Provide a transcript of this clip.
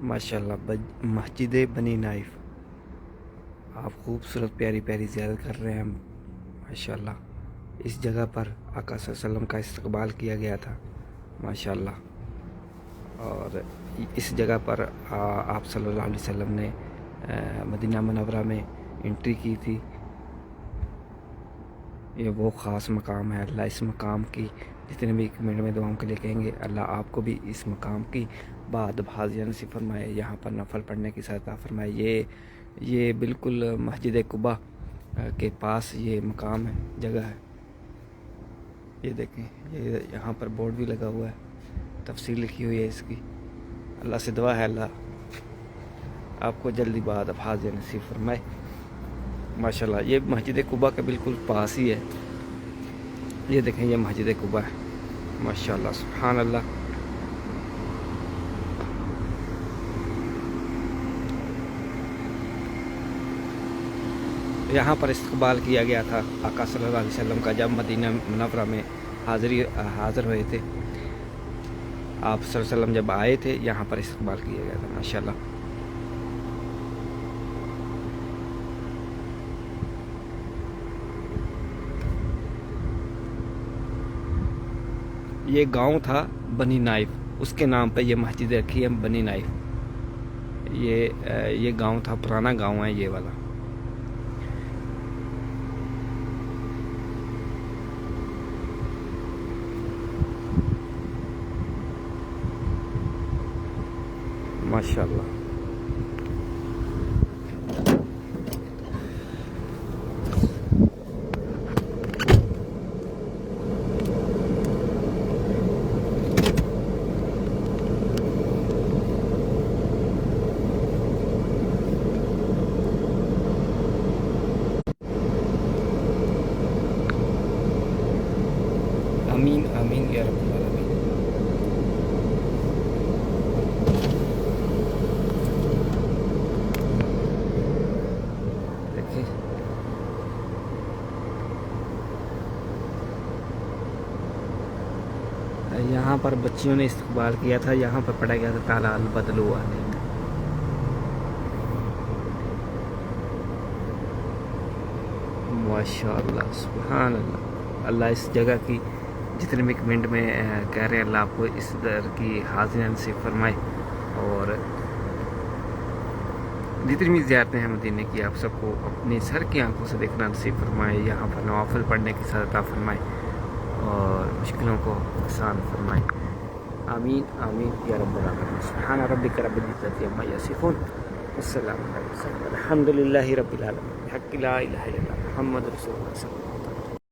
ماشاءاللہ مسجد بنی نائف، آپ خوبصورت پیاری پیاری زیارت کر رہے ہیں ماشاءاللہ۔ اس جگہ پر آقا صلی اللہ علیہ وسلم کا استقبال کیا گیا تھا ماشاءاللہ، اور اس جگہ پر آپ صلی اللہ علیہ وسلم نے مدینہ منورہ میں انٹری کی تھی۔ یہ وہ خاص مقام ہے۔ اللہ اس مقام کی جتنے بھی کمنٹ میں دعاؤں کے لیے کہیں گے، اللہ آپ کو بھی اس مقام کی بعد حاضر نصیب فرمائے، یہاں پر نفل پڑھنے کی سعادت عطا فرمائے۔ یہ بالکل مسجد قباء کے پاس یہ مقام ہے، جگہ ہے۔ یہ دیکھیں، یہ یہاں پر بورڈ بھی لگا ہوا ہے، تفصیل لکھی ہوئی ہے اس کی۔ اللہ سے دعا ہے اللہ آپ کو جلدی بعد حاضر نصیب فرمائے ماشاءاللہ۔ یہ مسجد قباء کے بالکل پاس ہی ہے۔ یہ دیکھیں، یہ مسجد قباء ہے ماشاءاللہ، سبحان اللہ۔ یہاں پر استقبال کیا گیا تھا آقا صلی اللہ علیہ وسلم کا جب مدینہ منورہ میں حاضر ہوئے تھے۔ آپ صلی اللہ علیہ وسلم جب آئے تھے، یہاں پر استقبال کیا گیا تھا ماشاءاللہ۔ یہ گاؤں تھا بنی نائف، اس کے نام پہ یہ مسجد رکھی ہے بنی نائف۔ یہ گاؤں تھا، پرانا گاؤں ہے یہ والا۔ ماشاءاللہ۔ آمین آمین یا رب العالمین۔ دیکھیں، یہاں پر بچیوں نے استقبال کیا تھا، یہاں پر پڑھا گیا تھا تعالیٰ البدل علیک۔ ماشاءاللہ، سبحان اللہ۔ اللہ اس جگہ کی جتنے بھی کمنٹ میں کہہ رہے ہیں، اللہ آپ کو اس در کی حاضر نصیب فرمائے، اور جتنی بھی زیارتیں ہیں مدینے کی، آپ سب کو اپنی سر کی آنکھوں سے دیکھنا نصیب فرمائے، یہاں پر نوافل پڑھنے کی سعادت عطا فرمائے، اور مشکلوں کو آسان فرمائے۔ آمین آمین یا رب العالمین۔ سبحان ربک رب العزت عما یصفون، والسلام علی المرسلین، الحمد للہ رب العالمین، بحق لا الہ الا اللہ محمد رسول اللہ صلی اللہ علیہ وسلم۔